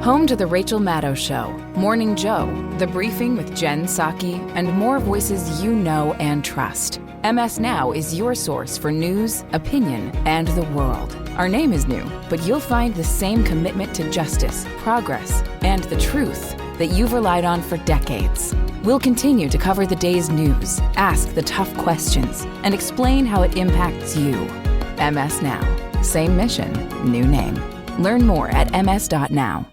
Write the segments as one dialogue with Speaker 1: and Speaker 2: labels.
Speaker 1: Home to The Rachel Maddow Show, Morning Joe, The Briefing with Jen Psaki, and more voices you know and trust. MS Now is your source for news, opinion, and the world. Our name is new, but you'll find the same commitment to justice, progress, and the truth that you've relied on for decades. We'll continue to cover the day's news, ask the tough questions, and explain how it impacts you. MS Now. Same mission, new name. Learn more at ms.now.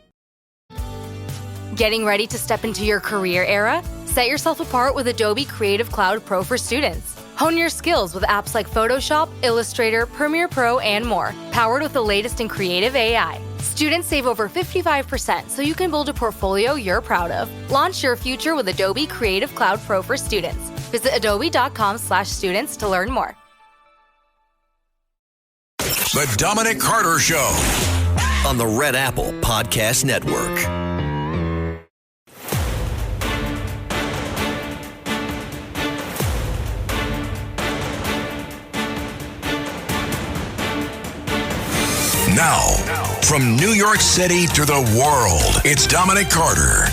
Speaker 2: Getting ready to step into your career era? Set yourself apart with Adobe Creative Cloud Pro for students. Hone your skills with apps like Photoshop, Illustrator, Premiere Pro, and more, powered with the latest in creative AI. Students save over 55% so you can build a portfolio you're proud of. Launch your future with Adobe Creative Cloud Pro for students. Visit adobe.com/students to learn more.
Speaker 3: The Dominic Carter Show on the Red Apple Podcast Network. Now, from New York City to the world, it's Dominic Carter.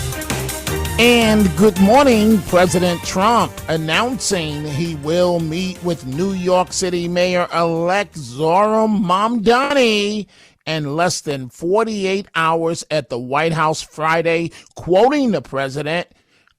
Speaker 4: And good morning, President Trump announcing he will meet with New York City Mayor-Elect Zohran Mamdani in less than 48 hours at the White House Friday, quoting the president.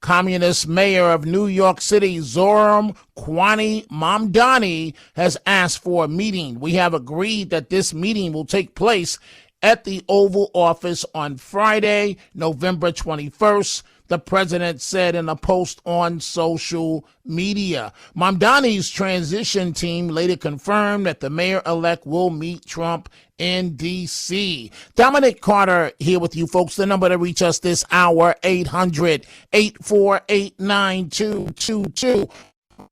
Speaker 4: Communist Mayor of New York City, Zohran Mamdani, has asked for a meeting. We have agreed that this meeting will take place at the Oval Office on Friday, November 21st, the president said in a post on social media. Mamdani's transition team later confirmed that the mayor-elect will meet Trump in D.C. Dominic Carter here with you folks. The number to reach us this hour, 800-848-9222.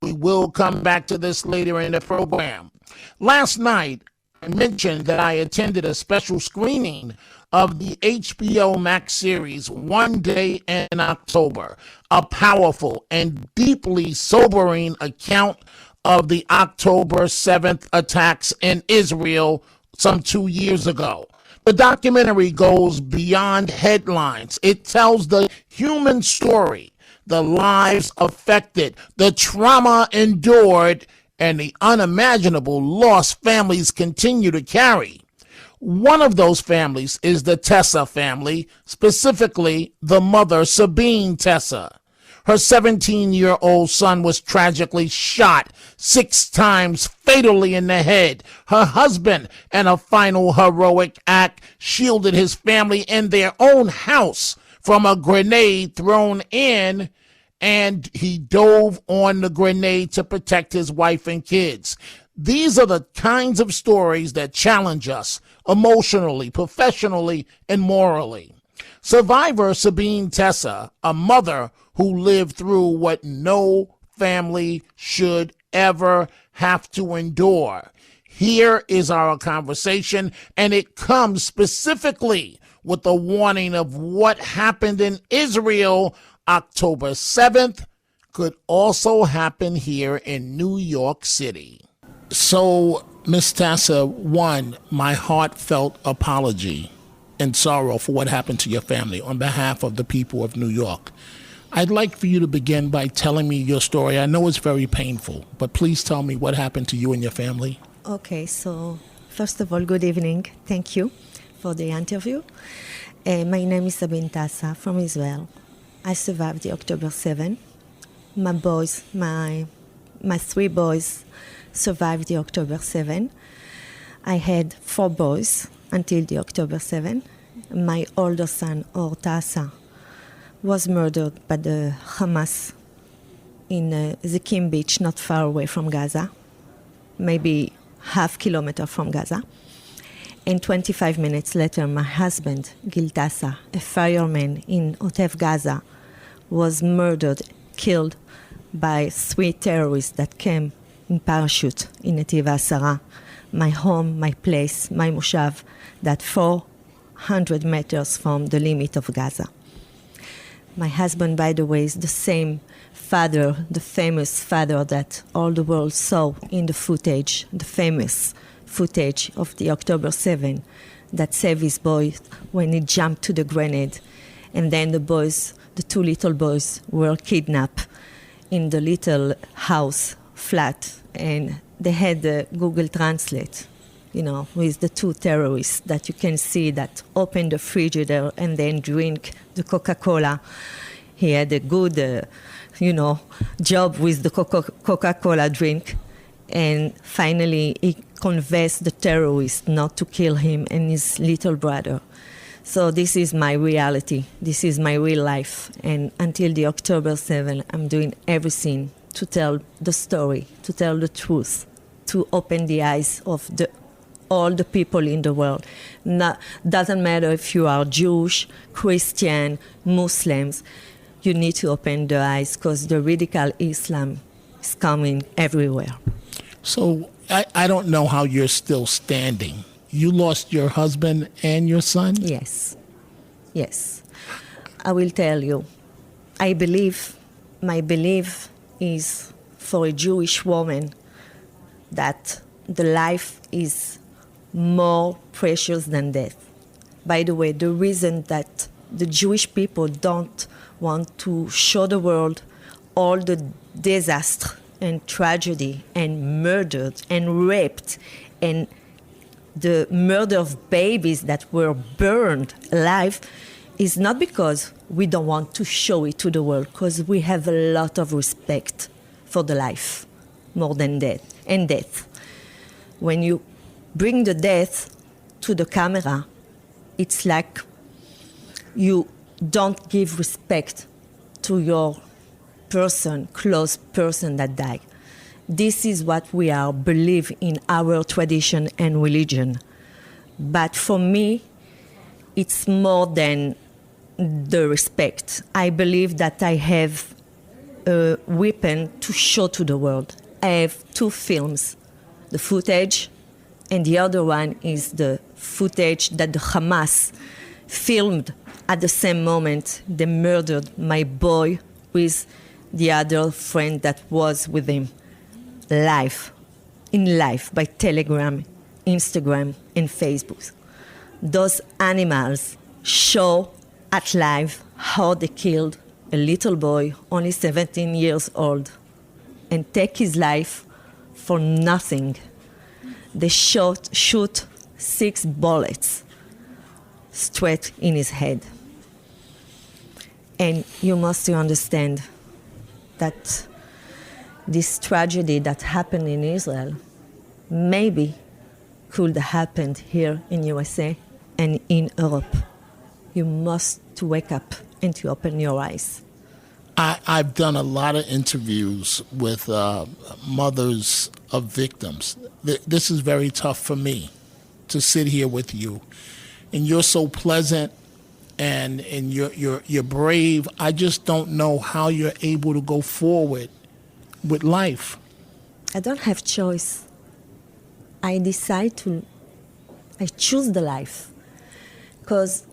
Speaker 4: We will come back to this later in the program. Last night, I mentioned that I attended a special screening of the HBO Max series One Day in October, a powerful and deeply sobering account of the October 7th attacks in Israel some 2 years ago. The documentary goes beyond headlines. It tells the human story, the lives affected, the trauma endured, and the unimaginable loss families continue to carry. One of those families is the Taasa family, specifically the mother, Sabine Taasa. Her 17-year-old son was tragically shot 6 times fatally in the head. Her husband, in a final heroic act, shielded his family in their own house from a grenade thrown in, and he dove on the grenade to protect his wife and kids. These are the kinds of stories that challenge us emotionally, professionally, and morally. Survivor Sabine Taasa, a mother who lived through what no family should ever have to endure. Here is our conversation, and it comes specifically with a warning of what happened in Israel October 7th could also happen here in New York City. So, Ms. Taasa, one, my heartfelt apology and sorrow for what happened to your family on behalf of the people of New York. I'd like for you to begin by telling me your story. I know it's very painful, but please tell me what happened to you and your family.
Speaker 5: Okay, so first of all, good evening. Thank you for the interview. My name is Sabine Taasa from Israel. I survived the October 7. My 3 boys survived the October 7. I had 4 boys until the October 7. My older son, Or Taasa, was murdered by the Hamas in Zikim Beach, not far away from Gaza, maybe half kilometer from Gaza. And 25 minutes later, my husband, Gil Taasa, a fireman in Otev Gaza, was murdered, killed by 3 terrorists that came in parachute in Netiv Asara, my home, my place, my moshav, that 400 meters from the limit of Gaza. My husband, by the way, is the same father, the famous father that all the world saw in the footage, the famous footage of the October 7, that saved his boy when he jumped to the grenade. And then the two little boys were kidnapped in the little house flat, and they had the Google Translate, with the two terrorists that you can see that open the frigidaire and then drink the Coca-Cola. He had a good, job with the Coca-Cola drink. And finally, he convinced the terrorists not to kill him and his little brother. So this is my reality. This is my real life. And until the October 7th, I'm doing everything to tell the story, to tell the truth, to open the eyes of all the people in the world. Doesn't matter if you are Jewish, Christian, Muslims, you need to open the eyes because the radical Islam is coming everywhere.
Speaker 4: So I don't know how you're still standing. You lost your husband and your son?
Speaker 5: Yes. I will tell you. My belief is for a Jewish woman that the life is more precious than death. By the way, the reason that the Jewish people don't want to show the world all the disaster and tragedy and murdered and raped and the murder of babies that were burned alive is not because we don't want to show it to the world, because we have a lot of respect for the life more than death and death. When you bring the death to the camera, it's like you don't give respect to your close person that died. This is what we are believe in our tradition and religion. But for me, it's more than the respect. I believe that I have a weapon to show to the world. I have two films, the footage, and the other one is the footage that the Hamas filmed at the same moment they murdered my boy with the other friend that was with him. Live by Telegram, Instagram, and Facebook. Those animals show at live how they killed a little boy, only 17 years old, and take his life for nothing. They shoot 6 bullets straight in his head. And you must understand that this tragedy that happened in Israel maybe could have happened here in USA and in Europe. You must to wake up and to open your eyes.
Speaker 4: I've done a lot of interviews with mothers of victims. This is very tough for me to sit here with you, and you're so pleasant and you're brave. I just don't know how you're able to go forward with life.
Speaker 5: I don't have choice. I choose the life. Because,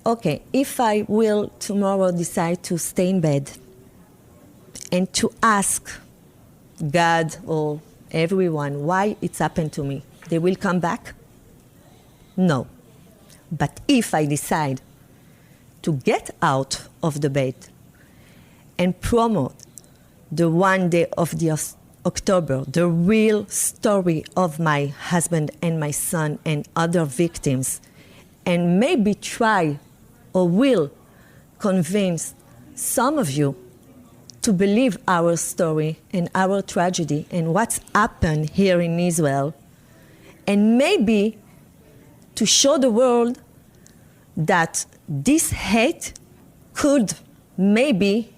Speaker 5: okay, if I will tomorrow decide to stay in bed and to ask God or everyone why it's happened to me, they will come back? No. But if I decide to get out of the bed and promote the one day of the October, the real story of my husband and my son and other victims, and maybe try or will convince some of you to believe our story and our tragedy and what's happened here in Israel, and maybe to show the world that this hate could maybe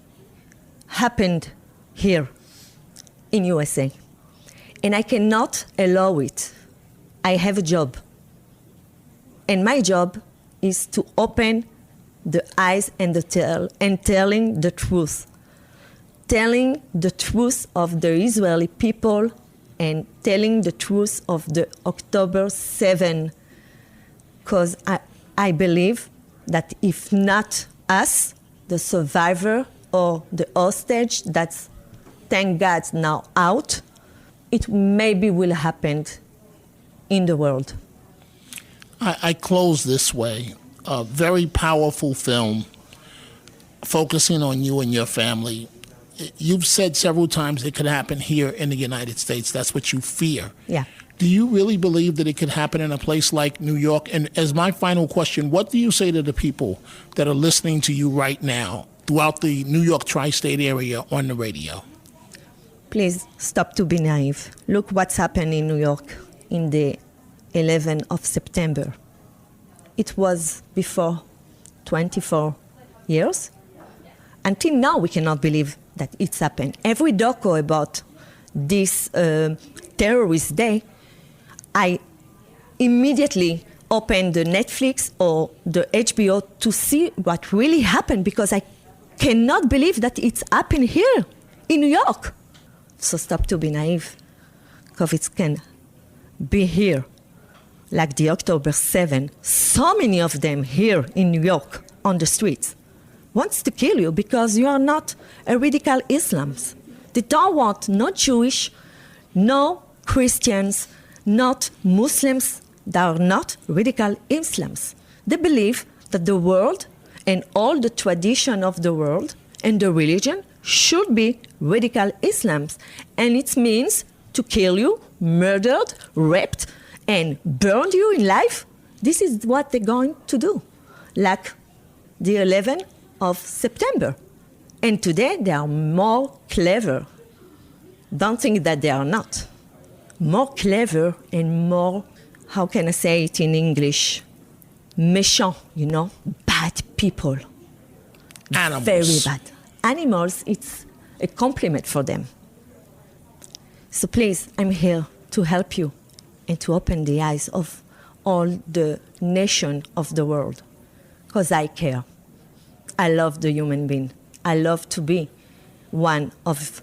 Speaker 5: happen here in USA. And I cannot allow it. I have a job. And my job is to open the eyes and telling the truth. Telling the truth of the Israeli people and telling the truth of the October 7. Because I believe that if not us, the survivor or the hostage that's, thank God, now out, it maybe will happen in the world.
Speaker 4: I close this way. A very powerful film focusing on you and your family. You've said several times it could happen here in the United States. That's what you fear.
Speaker 5: Yeah.
Speaker 4: Do you really believe that it could happen in a place like New York? And as my final question, what do you say to the people that are listening to you right now throughout the New York tri-state area on the radio?
Speaker 5: Please stop to be naive. Look what's happened in New York in the 11th of September. It was before 24 years. Until now, we cannot believe that it's happened. Every doco about this terrorist day, I immediately opened the Netflix or the HBO to see what really happened, because I cannot believe that it's happened here in New York. So stop to be naive, because it can be here, like the October 7, so many of them here in New York on the streets wants to kill you because you are not a radical Islams. They don't want no Jewish, no Christians, not Muslims. They are not radical Islams. They believe that the world and all the tradition of the world and the religion should be radical Islams. And it means to kill you, murdered, raped, and burned you in life. This is what they're going to do, like the 11th of September. And today they are more clever. Don't think that they are not. More clever and more, how can I say it in English? Méchant, bad people.
Speaker 4: Animals.
Speaker 5: Very bad. Animals, it's a compliment for them. So please, I'm here to help you and to open the eyes of all the nation of the world, because I care. I love the human being. I love to be one of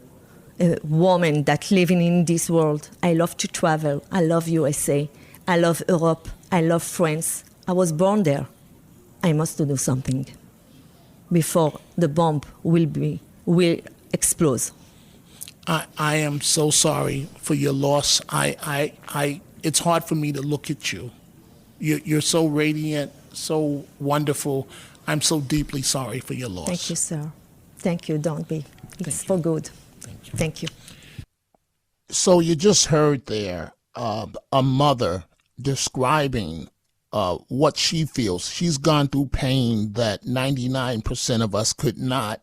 Speaker 5: a woman that living in this world. I love to travel. I love USA. I love Europe. I love France. I was born there. I must do something before the bomb will explode.
Speaker 4: I am so sorry for your loss. It's hard for me to look at you. You're so radiant, so wonderful. I'm so deeply sorry for your loss.
Speaker 5: Thank you, sir. Thank you. Don't be. It's for good.
Speaker 4: Thank you.
Speaker 5: Thank you.
Speaker 4: So you just heard there a mother describing what she feels. She's gone through pain that 99% of us could not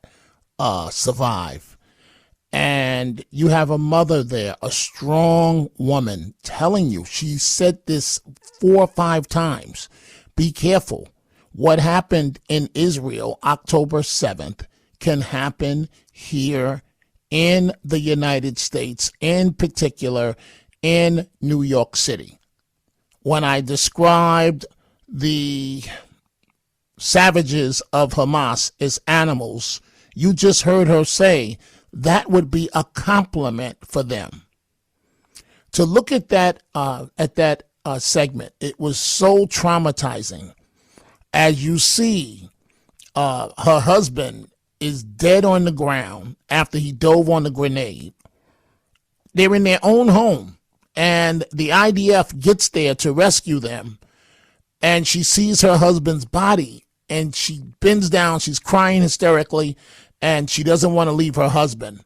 Speaker 4: survive. And you have a mother there, a strong woman, telling you, she said this 4 or 5 times, be careful. What happened in Israel October 7th can happen here in the United States, in particular in New York City. When I described the savages of Hamas as animals, you just heard her say that would be a compliment for them. To look at that segment, it was so traumatizing. As you see, her husband is dead on the ground after he dove on the grenade. They're in their own home, and the IDF gets there to rescue them, and she sees her husband's body, and she bends down, she's crying hysterically, and she doesn't want to leave her husband.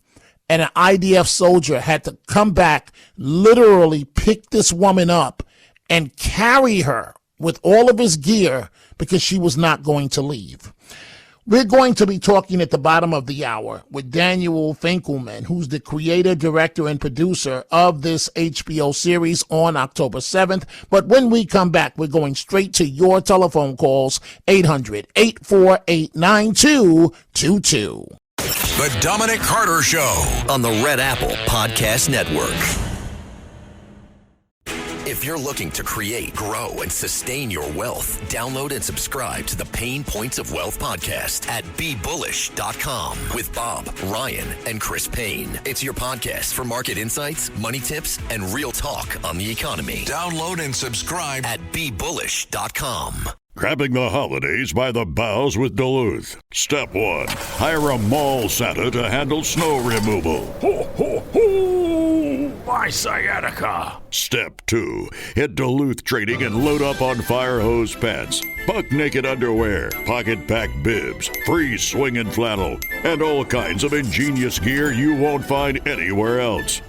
Speaker 4: And an IDF soldier had to come back, literally pick this woman up and carry her with all of his gear because she was not going to leave. We're going to be talking at the bottom of the hour with Daniel Finkelman, who's the creator, director, and producer of this HBO series on October 7th. But when we come back, we're going straight to your telephone calls, 800-848-9222.
Speaker 3: The Dominic Carter Show on the Red Apple Podcast Network. If you're looking to create, grow, and sustain your wealth, download and subscribe to the Pain Points of Wealth podcast at BeBullish.com with Bob, Ryan, and Chris Payne. It's your podcast for market insights, money tips, and real talk on the economy. Download and subscribe at BeBullish.com.
Speaker 6: Grabbing the holidays by the boughs with Duluth. Step 1. Hire a mall Santa to handle snow removal.
Speaker 7: Ho, ho, ho! my sciatica.
Speaker 6: Step 2. Hit Duluth Trading and load up on fire hose pants, buck naked underwear, pocket pack bibs, free swinging flannel, and all kinds of ingenious gear you won't find anywhere else.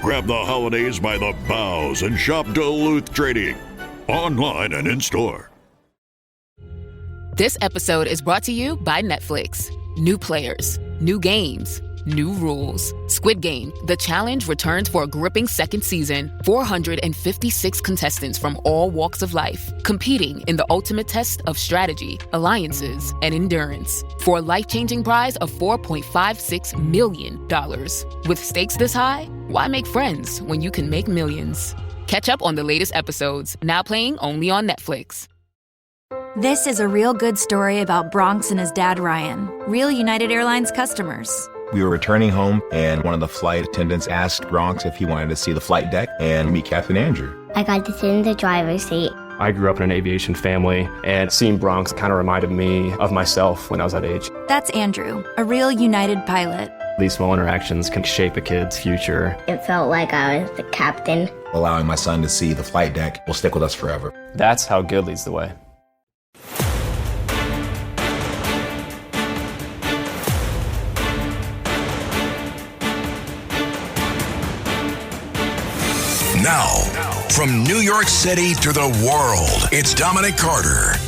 Speaker 6: Grab the holidays by the boughs and shop Duluth Trading, online and in store.
Speaker 1: This episode is brought to you by Netflix. New players, new games, new rules. Squid Game, The Challenge returns for a gripping second season. 456 contestants from all walks of life, competing in the ultimate test of strategy, alliances, and endurance. For a life-changing prize of $4.56 million. With stakes this high, why make friends when you can make millions? Catch up on the latest episodes, now playing only on Netflix.
Speaker 8: This is a real good story about Bronx and his dad, Ryan, real United Airlines customers.
Speaker 9: We were returning home, and one of the flight attendants asked Bronx if he wanted to see the flight deck and meet Captain Andrew.
Speaker 10: I got to sit in the driver's seat.
Speaker 11: I grew up in an aviation family, and seeing Bronx kind of reminded me of myself when I was that age.
Speaker 8: That's Andrew, a real United pilot.
Speaker 11: These small interactions can shape a kid's future.
Speaker 10: It felt like I was the captain.
Speaker 9: Allowing my son to see the flight deck will stick with us forever.
Speaker 11: That's how good leads the way.
Speaker 3: Now, from New York City to the world, it's Dominic Carter.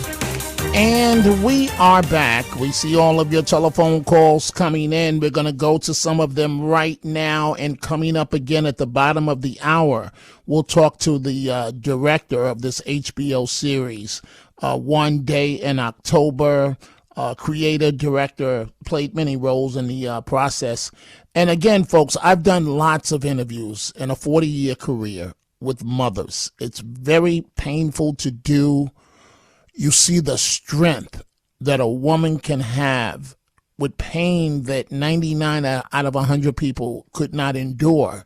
Speaker 4: And we are back. We see all of your telephone calls coming in. We're going to go to some of them right now. And coming up again at the bottom of the hour, we'll talk to the director of this HBO series, One Day in October. Creator, director, played many roles in the process. And again, folks, I've done lots of interviews in a 40-year career with mothers. It's very painful to do. You see the strength that a woman can have with pain that 99 out of 100 people could not endure.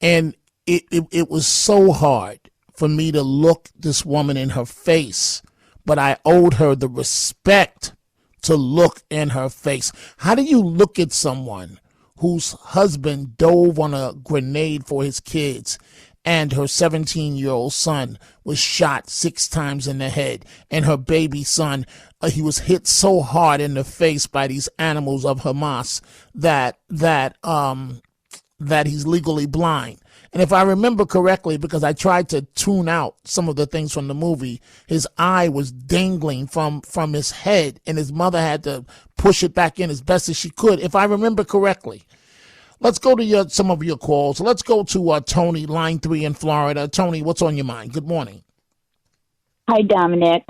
Speaker 4: And it was so hard for me to look this woman in her face, but I owed her the respect to look in her face. How do you look at someone whose husband dove on a grenade for his kids and her 17-year-old son was shot 6 times in the head, and her baby son, he was hit so hard in the face by these animals of Hamas that he's legally blind? And if I remember correctly, because I tried to tune out some of the things from the movie, his eye was dangling from his head, and his mother had to push it back in as best as she could, if I remember correctly. Let's go to some of your calls. Let's go to Tony, line 3 in Florida. Tony, what's on your mind? Good morning.
Speaker 12: Hi, Dominic.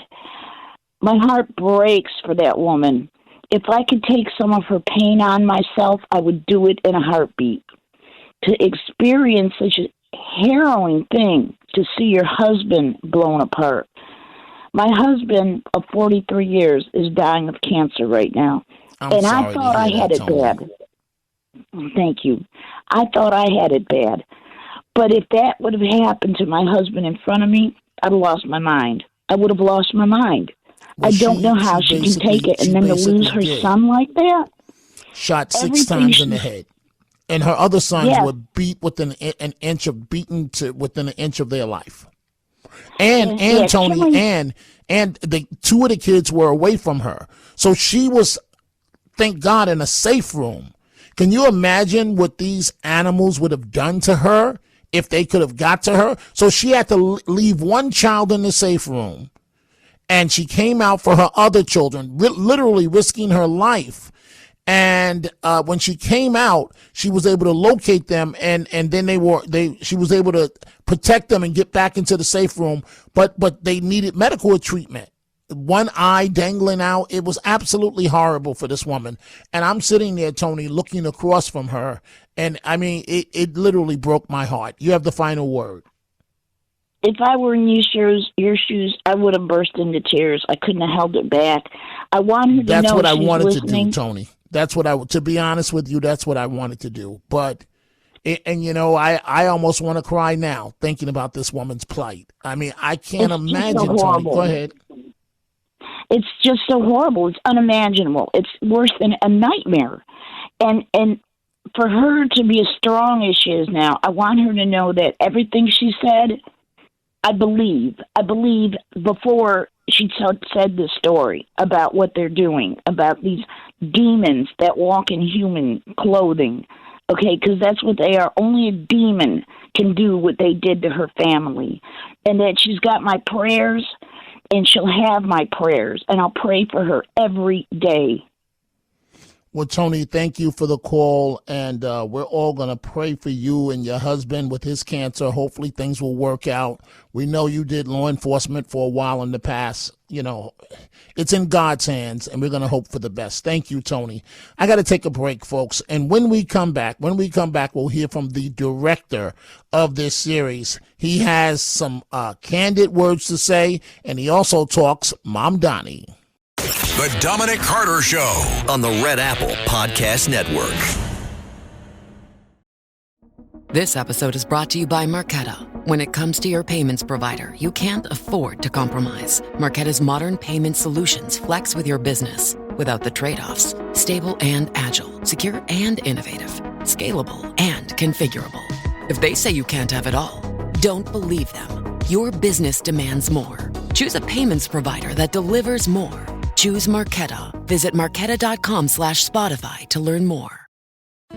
Speaker 12: My heart breaks for that woman. If I could take some of her pain on myself, I would do it in a heartbeat. To experience such a harrowing thing, to see your husband blown apart. My husband of 43 years is dying of cancer right now. And I thought I had it bad. Thank you. I thought I had it bad. But if that would have happened to my husband in front of me, I'd have lost my mind. I would have lost my mind. I don't know how she can take it, and then to lose her son like that.
Speaker 4: Shot 6 times in the head. And her other sons were beat within an inch of within an inch of their life. And Tony, and the 2 of the kids were away from her. So she was, thank God, in a safe room. Can you imagine what these animals would have done to her if they could have got to her? So she had to leave one child in the safe room, and she came out for her other children, literally risking her life. And when she came out, she was able to locate them, and then she was able to protect them and get back into the safe room. But they needed medical treatment. One eye dangling out. It was absolutely horrible for this woman. And I'm sitting there, Tony, looking across from her, and I mean, it literally broke my heart. You have the final word.
Speaker 12: If I were in your shoes, I would have burst into tears. I couldn't have held it back. I want her to know.
Speaker 4: That's what I wanted
Speaker 12: listening.
Speaker 4: to do, Tony. That's what to be honest with you, that's what I wanted to do. But, I almost want to cry now thinking about this woman's plight. I mean, I can't imagine, Tony. Go ahead.
Speaker 12: It's just so horrible. It's unimaginable. It's worse than a nightmare. And for her to be as strong as she is now, I want her to know that everything she said, I believe before she said the story about what they're doing, about these demons that walk in human clothing, okay, because that's what they are. Only a demon can do what they did to her family. And that she's got my prayers, and she'll have my prayers, and I'll pray for her every day.
Speaker 4: Well, Tony, thank you for the call, and we're all going to pray for you and your husband with his cancer. Hopefully things will work out. We know you did law enforcement for a while in the past. You know, it's in God's hands, and we're going to hope for the best. Thank you, Tony. I got to take a break, folks, and when we come back, we'll hear from the director of this series. He has some candid words to say, and he also talks Mamdani.
Speaker 3: The Dominic Carter Show on the Red Apple Podcast Network.
Speaker 7: This episode is brought to you by Marqeta. When it comes to your payments provider, you can't afford to compromise. Marqeta's modern payment solutions flex with your business without the trade-offs. Stable and agile, secure and innovative, scalable and configurable. If they say you can't have it all, don't believe them. Your business demands more. Choose a payments provider that delivers more. Choose Marqeta. Visit Marqeta.com/Spotify to learn more.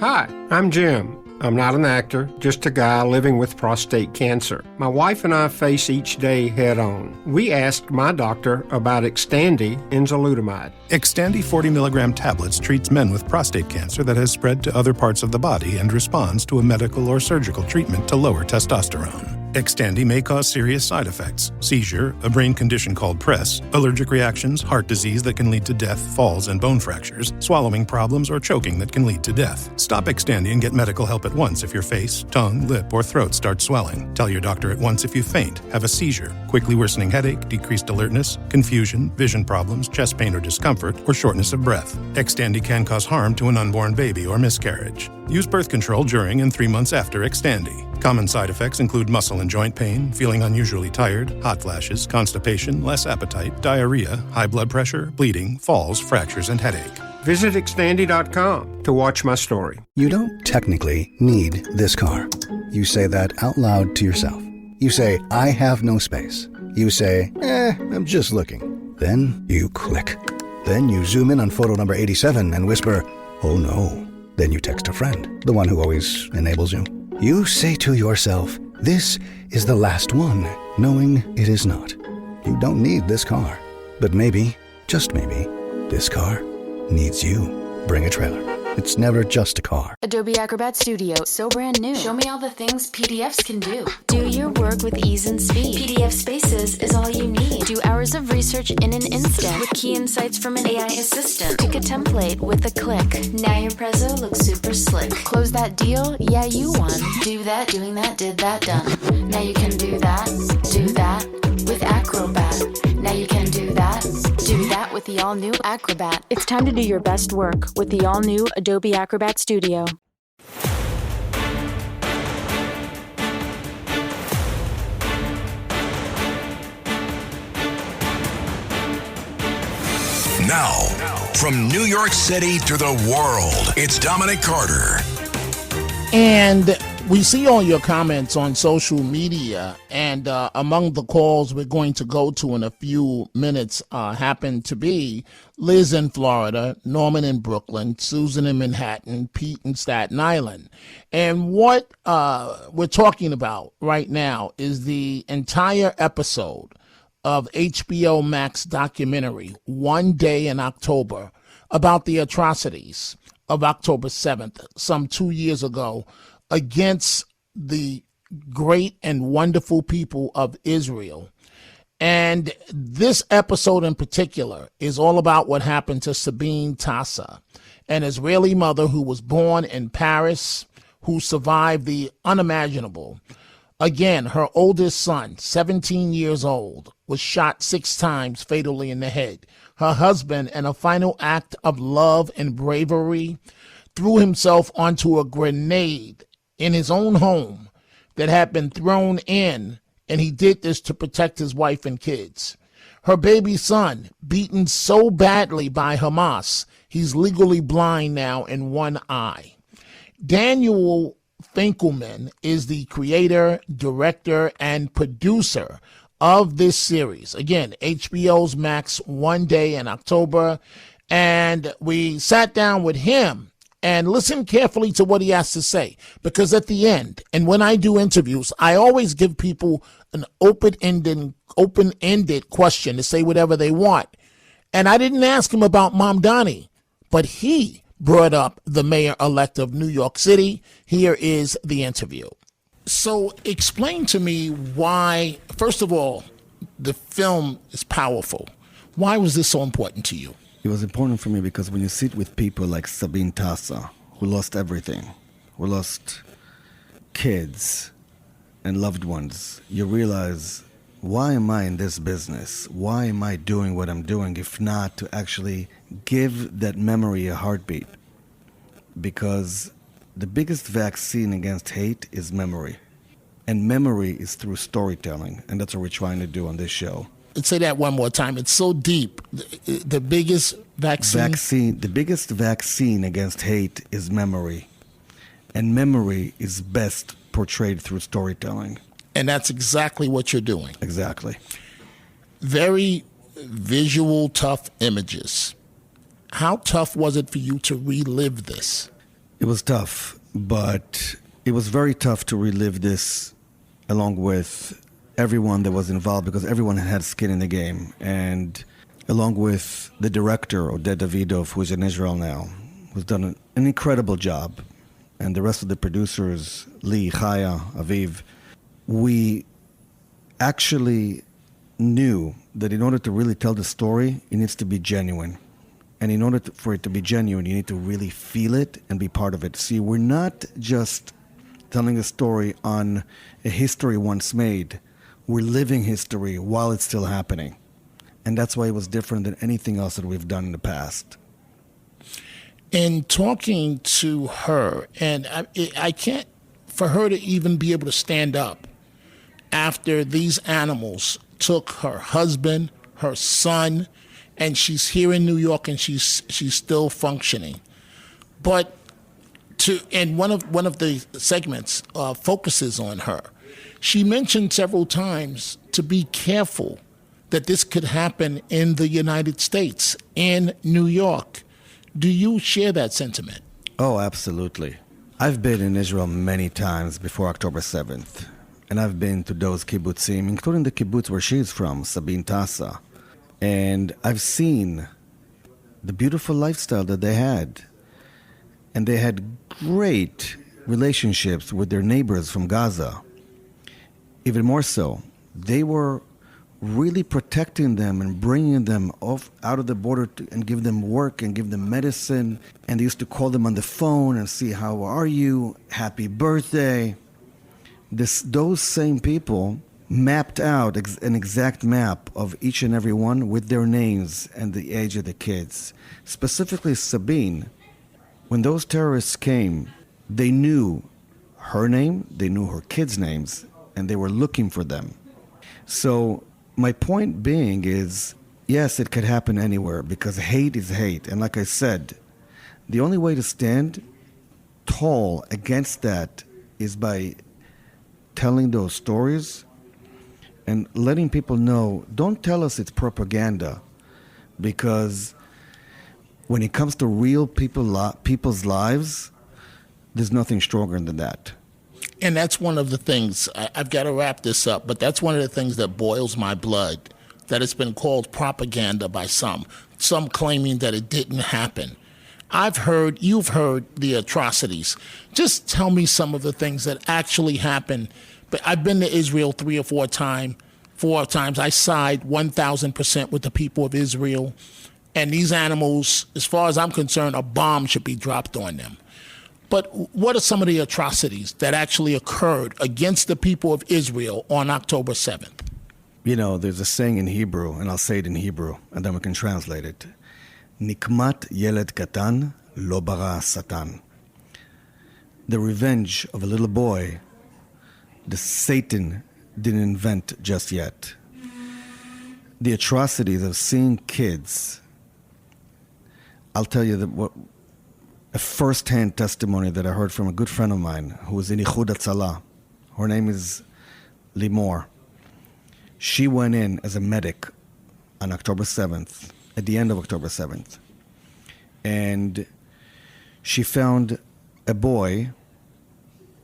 Speaker 13: Hi, I'm Jim. I'm not an actor, just a guy living with prostate cancer. My wife and I face each day head on. We asked my doctor about Xtandi enzalutamide.
Speaker 14: Xtandi 40 milligram tablets treats men with prostate cancer that has spread to other parts of the body and responds to a medical or surgical treatment to lower testosterone. Xtandi may cause serious side effects: seizure, a brain condition called PRESS, allergic reactions, heart disease that can lead to death, falls and bone fractures, swallowing problems, or choking that can lead to death. Stop Xtandi and get medical help at once if your face, tongue, lip, or throat starts swelling. Tell your doctor at once if you faint, have a seizure, quickly worsening headache, decreased alertness, confusion, vision problems, chest pain or discomfort, or shortness of breath. Xtandi can cause harm to an unborn baby or miscarriage. Use birth control during and 3 months after Xtandi. Common side effects include muscle and joint pain, feeling unusually tired, hot flashes, constipation, less appetite, diarrhea, high blood pressure, bleeding, falls, fractures, and headache.
Speaker 13: Visit Xtandi.com to watch my story.
Speaker 15: You don't technically need this car. You say that out loud to yourself. You say, I have no space. You say, I'm just looking. Then you click. Then you zoom in on photo number 87 and whisper, oh no. Then you text a friend, the one who always enables you. You say to yourself, this is the last one, knowing it is not. You don't need this car. But maybe, just maybe, this car needs you. Bring a trailer. It's never just a car.
Speaker 16: Adobe Acrobat Studio, so brand new. Show me all the things PDFs can do. Do your work with ease and speed. PDF Spaces is all you need. Do hours of research in an instant with key insights from an AI assistant. Pick a template with a click. Now your prezzo looks super slick. Close that deal? Yeah, you won. Do that, doing that, did that, done. Now you can do that with Acrobat. Now you can do that with the all-new Acrobat. It's time to do your best work with the all-new Adobe Acrobat Studio.
Speaker 3: Now, from New York City to the world, it's Dominic Carter.
Speaker 4: And we see all your comments on social media, and among the calls we're going to go to in a few minutes happen to be Liz in Florida, Norman in Brooklyn, Susan in Manhattan, Pete in Staten Island. And what we're talking about right now is the entire episode of HBO Max documentary, One Day in October, about the atrocities of October 7th, some 2 years ago, against the great and wonderful people of Israel. And this episode in particular is all about what happened to Sabine Taasa, an Israeli mother who was born in Paris, who survived the unimaginable. Again, her oldest son, 17 years old, was shot 6 times fatally in the head. Her husband, in a final act of love and bravery, threw himself onto a grenade in his own home that had been thrown in, and he did this to protect his wife and kids. Her baby son, beaten so badly by Hamas, he's legally blind now in one eye. Daniel Finkelman is the creator, director, and producer of this series. Again, HBO's Max, one day in October. And we sat down with him and listened carefully to what he has to say. Because at the end, and when I do interviews, I always give people an open-ended question to say whatever they want. And I didn't ask him about Mamdani, but he brought up the mayor-elect of New York City. Here is the interview. So explain to me why, first of all, the film is powerful. Why was this so important to you?
Speaker 17: It was important for me because when you sit with people like Sabine Taasa, who lost everything, who lost kids and loved ones, you realize, why am I in this business? Why am I doing what I'm doing if not to actually give that memory a heartbeat? Because the biggest vaccine against hate is memory. And memory is through storytelling, and that's what we're trying to do on this show.
Speaker 4: Say that one more time. It's so deep. The biggest vaccine?
Speaker 17: The biggest vaccine against hate is memory. And memory is best portrayed through storytelling.
Speaker 4: And that's exactly what you're doing.
Speaker 17: Exactly.
Speaker 4: Very visual, tough images. How tough was it for you to relive this?
Speaker 17: It was tough, but it was very tough to relive this along with everyone that was involved, because everyone had skin in the game. And along with the director, Oded Davidov, who's in Israel now, who's done an incredible job, and the rest of the producers, Lee, Chaya, Aviv, we actually knew that in order to really tell the story, it needs to be genuine. And in order for it to be genuine, you need to really feel it and be part of it. See, we're not just telling a story on a history once made. We're living history while it's still happening. And that's why it was different than anything else that we've done in the past.
Speaker 4: In talking to her, and I can't, for her to even be able to stand up after these animals took her husband, her son, and she's here in New York and she's still functioning. But and one of the segments focuses on her. She mentioned several times to be careful that this could happen in the United States, in New York. Do you share that sentiment?
Speaker 17: Oh, absolutely. I've been in Israel many times before October 7th, and I've been to those kibbutzim, including the kibbutz where she's from, Sabine Taasa. And I've seen the beautiful lifestyle that they had. And they had great relationships with their neighbors from Gaza. Even more so, they were really protecting them and bringing them out of the border and give them work and give them medicine. And they used to call them on the phone and see, how are you? Happy birthday. Those same people mapped out an exact map of each and every one with their names and the age of the kids. Specifically Sabine, when those terrorists came, they knew her name, they knew her kids' names, and they were looking for them. So my point being is, yes, it could happen anywhere because hate is hate. And like I said, the only way to stand tall against that is by telling those stories and letting people know, don't tell us it's propaganda, because when it comes to real people's lives, there's nothing stronger than that.
Speaker 4: And that's one of the things, I've got to wrap this up, but that's one of the things that boils my blood, that it's been called propaganda by some claiming that it didn't happen. You've heard the atrocities. Just tell me some of the things that actually happened. But I've been to Israel 3 or 4 times. 4 times. I side 1,000% with the people of Israel. And these animals, as far as I'm concerned, a bomb should be dropped on them. But what are some of the atrocities that actually occurred against the people of Israel on October 7th?
Speaker 17: You know, there's a saying in Hebrew, and I'll say it in Hebrew, and then we can translate it. Nikmat yeled katan lo bara satan. The revenge of a little boy, the Satan didn't invent just yet. The atrocities of seeing kids, I'll tell you that a first-hand testimony that I heard from a good friend of mine who was in Ichud Hatzalah. Her name is Limor. She went in as a medic on October 7th, at the end of October 7th. And she found a boy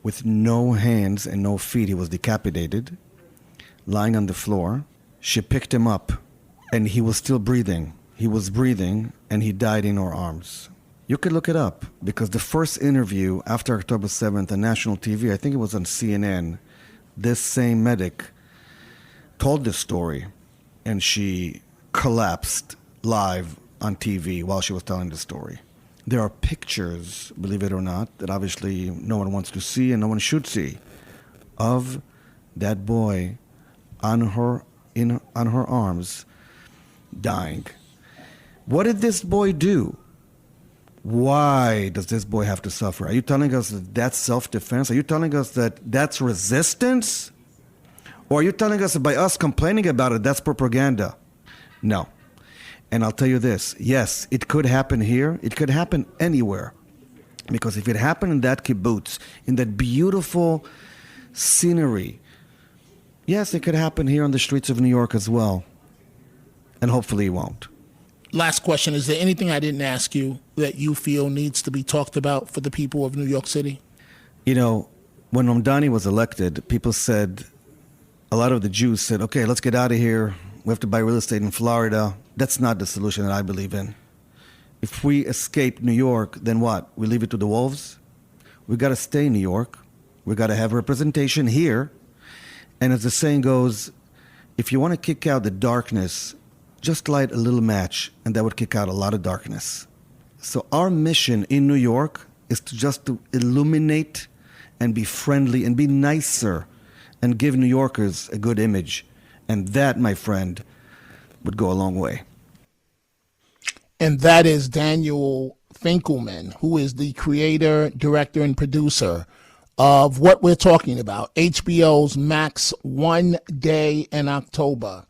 Speaker 17: with no hands and no feet. He was decapitated, lying on the floor. She picked him up, and he was still breathing. He was breathing, and he died in her arms. You could look it up, because the first interview after October 7th on national TV, I think it was on CNN, this same medic told this story, and she collapsed live on TV while she was telling the story. There are pictures, believe it or not, that obviously no one wants to see and no one should see, of that boy on her arms, dying. What did this boy do? Why does this boy have to suffer? Are you telling us that that's self-defense? Are you telling us that that's resistance? Or are you telling us that by us complaining about it, that's propaganda? No. And I'll tell you this, yes, it could happen here. It could happen anywhere. Because if it happened in that kibbutz, in that beautiful scenery, yes, it could happen here on the streets of New York as well. And hopefully it won't.
Speaker 4: Last question. Is there anything I didn't ask you that you feel needs to be talked about for the people of New York City?
Speaker 17: You know, when Mamdani was elected, people said, a lot of the Jews said, okay, let's get out of here. We have to buy real estate in Florida. That's not the solution that I believe in. If we escape New York, then what? We leave it to the wolves? We got to stay in New York. We got to have representation here. And as the saying goes, if you want to kick out the darkness, just light a little match, and that would kick out a lot of darkness. So our mission in New York is to illuminate and be friendly and be nicer and give New Yorkers a good image. And that, my friend, would go a long way.
Speaker 4: And that is Daniel Finkelman, who is the creator, director, and producer of what we're talking about, HBO's Max One Day in October.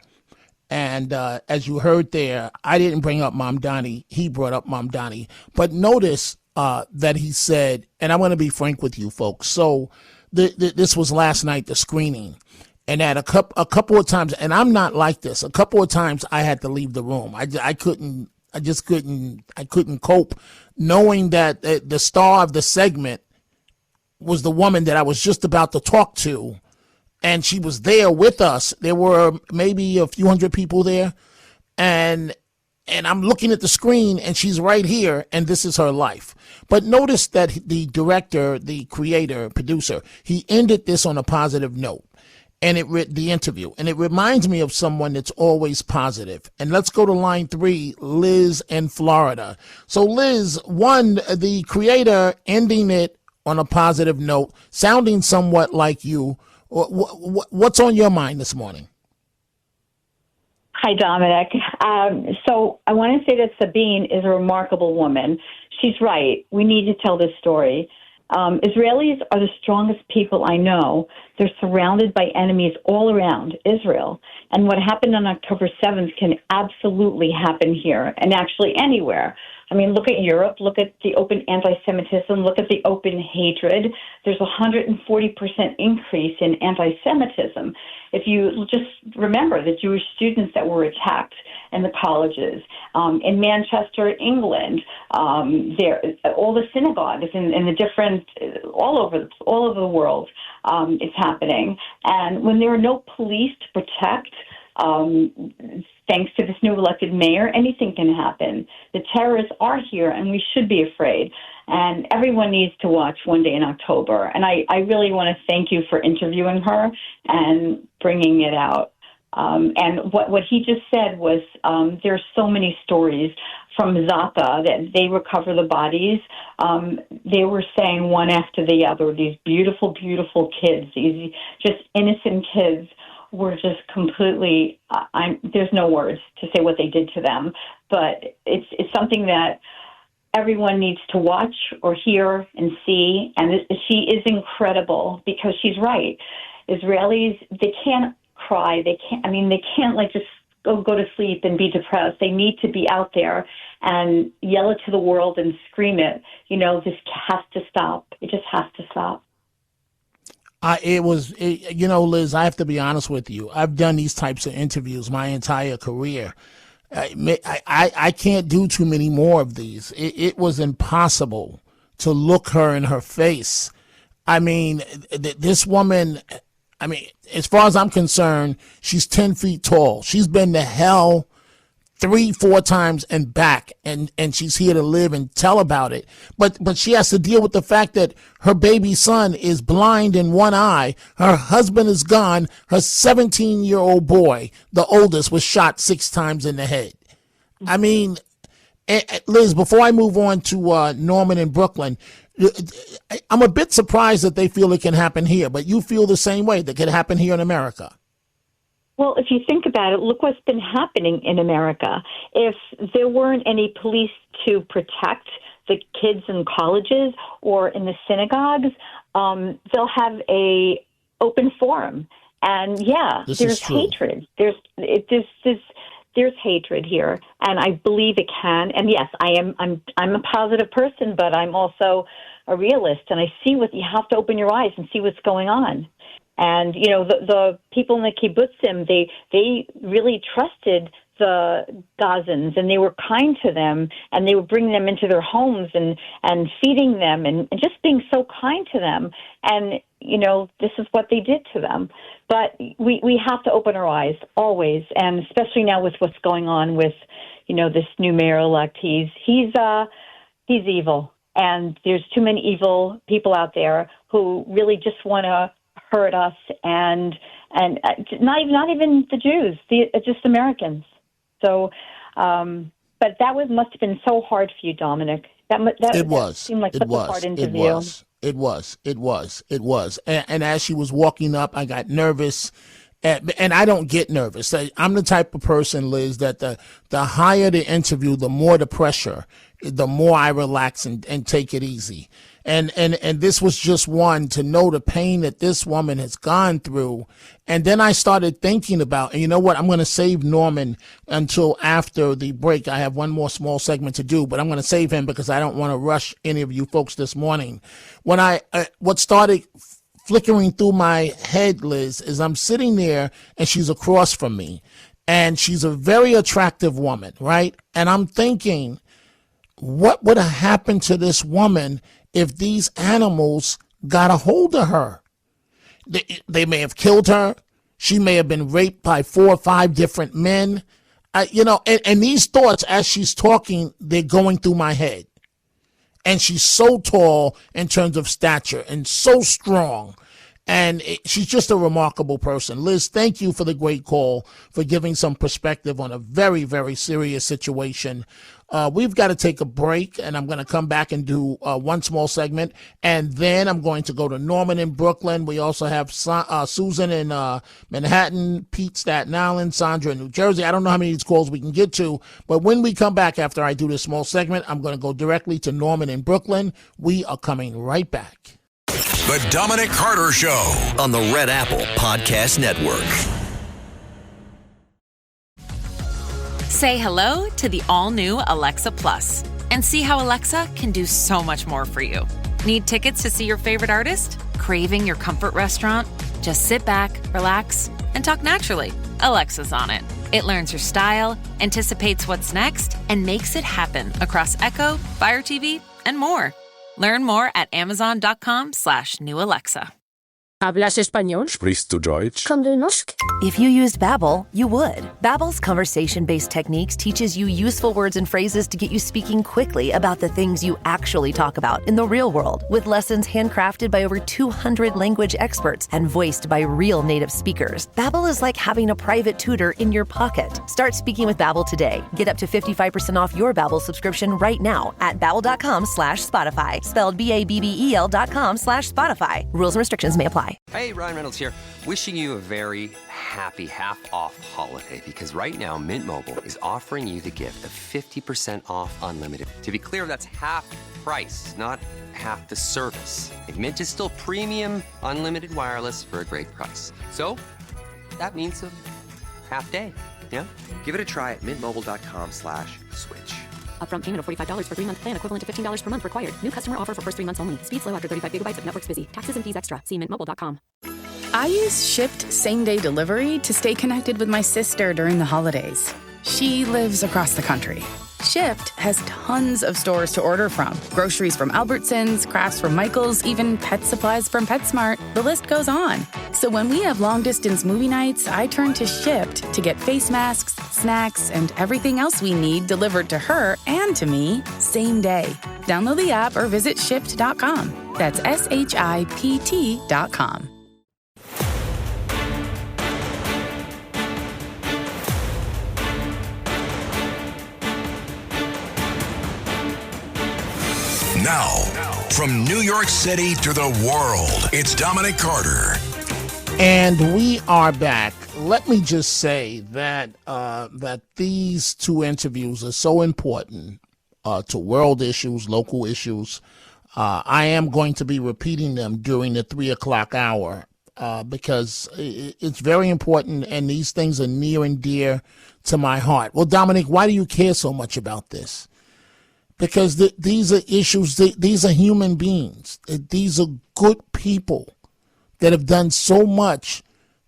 Speaker 4: And as you heard there, I didn't bring up Mamdani. He brought up Mamdani. But notice that he said, and I'm going to be frank with you folks. So this was last night, the screening. And at a couple of times, and I'm not like this, a couple of times I had to leave the room. I couldn't cope knowing that the star of the segment was the woman that I was just about to talk to. And she was there with us. There were maybe a few hundred people there. And I'm looking at the screen, and she's right here, and this is her life. But notice that the director, the creator, producer, he ended this on a positive note, and the interview. And it reminds me of someone that's always positive. And let's go to line 3, Liz in Florida. So Liz, the creator ending it on a positive note, sounding somewhat like you. What's on your mind this morning?
Speaker 18: Hi, Dominic. So I want to say that Sabine is a remarkable woman. She's right. We need to tell this story. Israelis are the strongest people I know. They're surrounded by enemies all around Israel. And what happened on October 7th can absolutely happen here and actually anywhere. I mean, look at Europe, look at the open anti-Semitism, look at the open hatred. There's a 140% increase in anti-Semitism. If you just remember the Jewish students that were attacked in the colleges, in Manchester, England, there, all the synagogues in the different, all over the world, it's happening. And when there are no police to protect, thanks to this new elected mayor, anything can happen. The terrorists are here, and we should be afraid. And everyone needs to watch One Day in October. And I really want to thank you for interviewing her and bringing it out. And what he just said was there are so many stories from Zaka that they recover the bodies. They were saying one after the other, these beautiful, beautiful kids, these just innocent kids, were just completely, there's no words to say what they did to them, but it's something that everyone needs to watch or hear and see, and she is incredible because she's right. Israelis, they can't cry, they can't like just go to sleep and be depressed. They need to be out there and yell it to the world and scream it. This has to stop. It just has to stop.
Speaker 4: Liz, I have to be honest with you. I've done these types of interviews my entire career. I can't do too many more of these. It was impossible to look her in her face. I mean, this woman, as far as I'm concerned, she's 10 feet tall. She's been to hell 3-4 times and back, and she's here to live and tell about it. But she has to deal with the fact that her baby son is blind in one eye. Her husband is gone. Her 17-year-old boy, the oldest, was shot 6 times in the head. I mean, Liz, before I move on to Norman in Brooklyn, I'm a bit surprised that they feel it can happen here, but you feel the same way, that it can happen here in America.
Speaker 18: Well, if you think about it, look what's been happening in America. If there weren't any police to protect the kids in colleges or in the synagogues, they'll have a open forum. And there's hatred. There's hatred here, and I believe it can. And yes, I'm a positive person, but I'm also a realist, and I see you have to open your eyes and see what's going on. And, the people in the kibbutzim, they really trusted the Gazans, and they were kind to them, and they would bring them into their homes and feeding them and just being so kind to them. And, this is what they did to them. But we have to open our eyes always, and especially now with what's going on with, this new mayor-elect. He's evil, and there's too many evil people out there who really just want to hurt us, and not even the Jews, just Americans. So, but that must have been so hard for you, Dominic. That seemed like such a hard interview.
Speaker 4: It was. And as she was walking up, I got nervous. And I don't get nervous. I'm the type of person, Liz, that the higher the interview, the more the pressure, the more I relax and take it easy. And this was just one, to know the pain that this woman has gone through. And then I started thinking about, and you know what, I'm going to save Norman until after the break. I have one more small segment to do, but I'm going to save him because I don't want to rush any of you folks this morning. When what started flickering through my head, Liz, is I'm sitting there and she's across from me, and she's a very attractive woman, right? And I'm thinking, what would have happened to this woman if these animals got a hold of her? They may have killed her. She may have been raped by 4 or 5 different men. And these thoughts, as she's talking, they're going through my head. And she's so tall in terms of stature and so strong. And she's just a remarkable person. Liz, thank you for the great call, for giving some perspective on a very, very serious situation. We've got to take a break, and I'm going to come back and do one small segment. And then I'm going to go to Norman in Brooklyn. We also have Susan in Manhattan, Pete, Staten Island, Sandra in New Jersey. I don't know how many of these calls we can get to, but when we come back after I do this small segment, I'm going to go directly to Norman in Brooklyn. We are coming right back.
Speaker 3: The Dominic Carter Show on the Red Apple Podcast Network.
Speaker 19: Say hello to the all-new Alexa Plus and see how Alexa can do so much more for you. Need tickets to see your favorite artist? Craving your comfort restaurant? Just sit back, relax, and talk naturally. Alexa's on it. It learns your style, anticipates what's next, and makes it happen across Echo, Fire TV, and more. Learn more at amazon.com/new Alexa.
Speaker 20: ¿Hablas español?
Speaker 21: Sprichst du Deutsch?
Speaker 20: Kann du Norsk?
Speaker 22: If you used Babbel, you would. Babbel's conversation-based techniques teaches you useful words and phrases to get you speaking quickly about the things you actually talk about in the real world, with lessons handcrafted by over 200 language experts and voiced by real native speakers. Babbel is like having a private tutor in your pocket. Start speaking with Babbel today. Get up to 55% off your Babbel subscription right now at babbel.com/Spotify. Spelled BABBEL.com/Spotify. Rules and restrictions may apply.
Speaker 23: Hey, Ryan Reynolds here. Wishing you a very happy half-off holiday, because right now Mint Mobile is offering you the gift of 50% off unlimited. To be clear, that's half price, not half the service. And Mint is still premium unlimited wireless for a great price. So that means a half day. Yeah? Give it a try at mintmobile.com/switch.
Speaker 2: Upfront payment of $45 for 3-month plan, equivalent to $15 per month required. New customer offer for first 3 months only. Speed slow after 35 gigabytes if network's busy. Taxes and fees extra. See mintmobile.com.
Speaker 1: I use Shipt same-day delivery to stay connected with my sister during the holidays. She lives across the country. Shipt has tons of stores to order from. Groceries from Albertsons, crafts from Michael's, even pet supplies from PetSmart. The list goes on. So when we have long-distance movie nights, I turn to Shipt to get face masks, snacks, and everything else we need delivered to her and to me same day. Download the app or visit Shipt.com. That's SHIPT.com.
Speaker 3: Now, from New York City to the world, it's Dominic Carter.
Speaker 4: And we are back. Let me just say that that these two interviews are so important to world issues, local issues. I am going to be repeating them during the 3 o'clock hour because it's very important, and these things are near and dear to my heart. Well, Dominic, why do you care so much about this? Because these are issues, these are human beings. These are good people that have done so much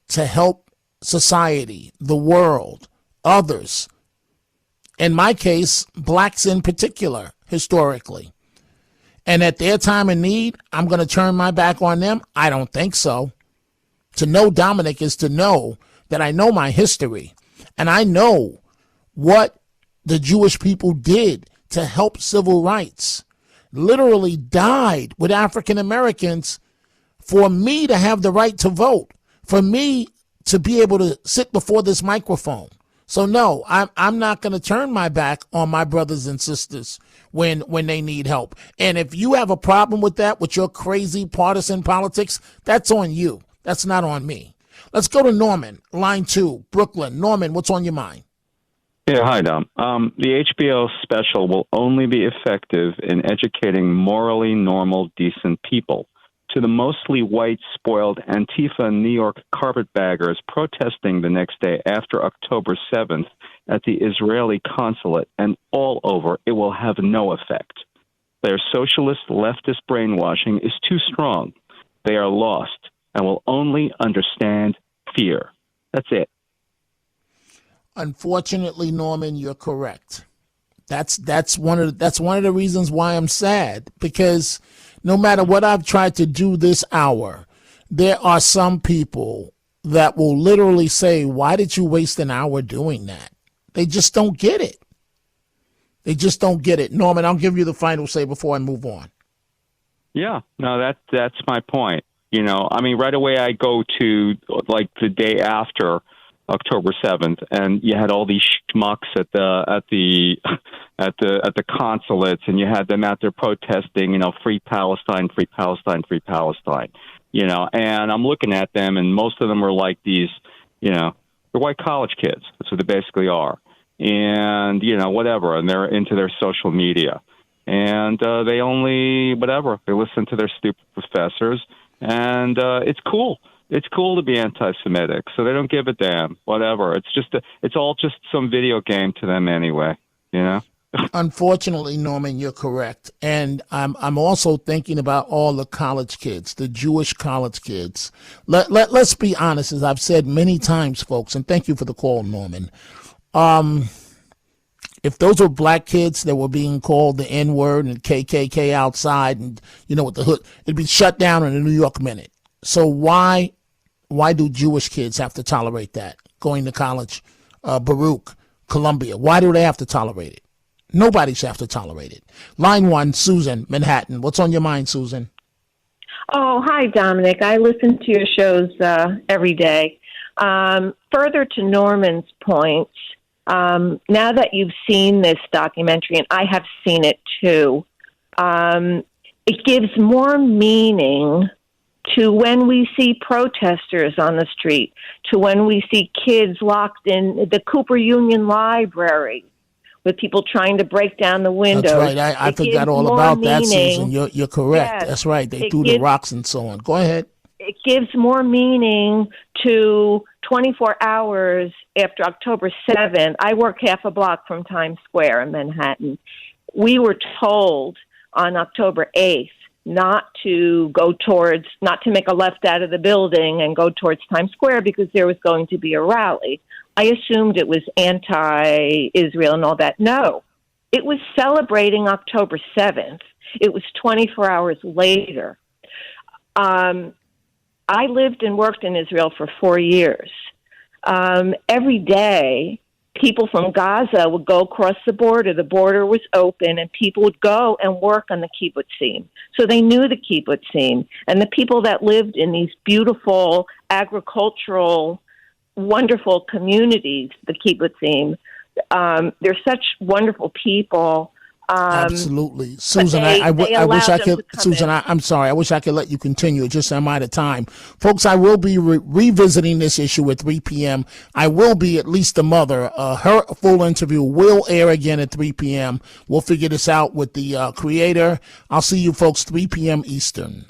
Speaker 4: to help society, the world, others. In my case, blacks in particular, historically. And at their time of need, I'm going to turn my back on them? I don't think so. To know Dominic is to know that I know my history, and I know what the Jewish people did to help civil rights, literally died with African Americans for me to have the right to vote, for me to be able to sit before this microphone. So no, I'm not going to turn my back on my brothers and sisters when they need help. And if you have a problem with that, with your crazy partisan politics, that's on you. That's not on me. Let's go to Norman, line 2, Brooklyn. Norman, what's on your mind?
Speaker 5: Yeah, hi, Dom. The HBO special will only be effective in educating morally normal, decent people. To the mostly white, spoiled Antifa New York carpetbaggers protesting the next day after October 7th at the Israeli consulate and all over, it will have no effect. Their socialist leftist brainwashing is too strong. They are lost and will only understand fear. That's it.
Speaker 4: Unfortunately, Norman, you're correct. That's one of the reasons why I'm sad, because no matter what I've tried to do this hour, there are some people that will literally say, "Why did you waste an hour doing that?" They just don't get it. They just don't get it. Norman, I'll give you the final say before I move on.
Speaker 5: Yeah, no, that's my point. You know, I mean, right away I go to like the day after October 7th, and you had all these schmucks at the consulates, and you had them out there protesting, you know, free Palestine, free Palestine, free Palestine, you know. And I'm looking at them, and most of them are like these, you know, they're white college kids. That's what they basically are, and you know, whatever. And they're into their social media, and they only whatever. They listen to their stupid professors, and it's cool. It's cool to be anti-Semitic, so they don't give a damn. Whatever. It's all just some video game to them anyway. You know.
Speaker 4: Unfortunately, Norman, you're correct, and I'm also thinking about all the college kids, the Jewish college kids. Let's be honest, as I've said many times, folks, and thank you for the call, Norman. If those were black kids that were being called the N-word and KKK outside, and you know, with the hood, it'd be shut down in a New York minute. So why do Jewish kids have to tolerate that? Going to college, Baruch, Columbia. Why do they have to tolerate it? Nobody should have to tolerate it. Line 1, Susan, Manhattan. What's on your mind, Susan?
Speaker 21: Oh, hi, Dominic. I listen to your shows every day. Further to Norman's point, now that you've seen this documentary, and I have seen it too, it gives more meaning to when we see protesters on the street, to when we see kids locked in the Cooper Union Library with people trying to break down the windows.
Speaker 4: That's right. I forgot all about that, Susan. You're correct.
Speaker 21: Yes,
Speaker 4: that's right. They threw the rocks and so on. Go ahead.
Speaker 21: It gives more meaning to 24 hours after October 7th, I work half a block from Times Square in Manhattan. We were told on October 8th not to make a left out of the building and go towards Times Square because there was going to be a rally. I assumed it was anti-Israel and all that. No, it was celebrating October 7th. It was 24 hours later. I lived and worked in Israel for 4 years. Every day, people from Gaza would go across the border was open, and people would go and work on the kibbutzim. So they knew the kibbutzim. And the people that lived in these beautiful, agricultural, wonderful communities, the kibbutzim, they're such wonderful people.
Speaker 4: Absolutely. Susan, I wish I could, Susan, I'm sorry. I wish I could let you continue. It's just I'm out of time. Folks, I will be revisiting this issue at 3 p.m. I will be at least the mother. Her full interview will air again at 3 p.m. We'll figure this out with the creator. I'll see you folks 3 p.m. Eastern.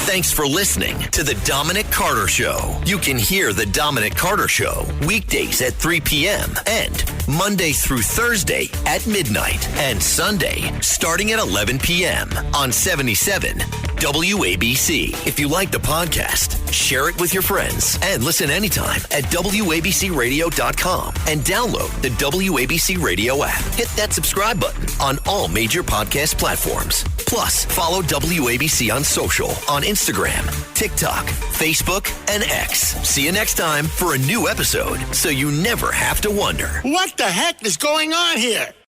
Speaker 3: Thanks for listening to The Dominic Carter Show. You can hear The Dominic Carter Show weekdays at 3 p.m. and Monday through Thursday at midnight and Sunday starting at 11 p.m. on 77 WABC. If you like the podcast, share it with your friends and listen anytime at WABCRadio.com and download the WABC Radio app. Hit that subscribe button on all major podcast platforms. Plus, follow WABC on social on Instagram, TikTok, Facebook, and X. See you next time for a new episode so you never have to wonder.
Speaker 6: What the heck is going on here?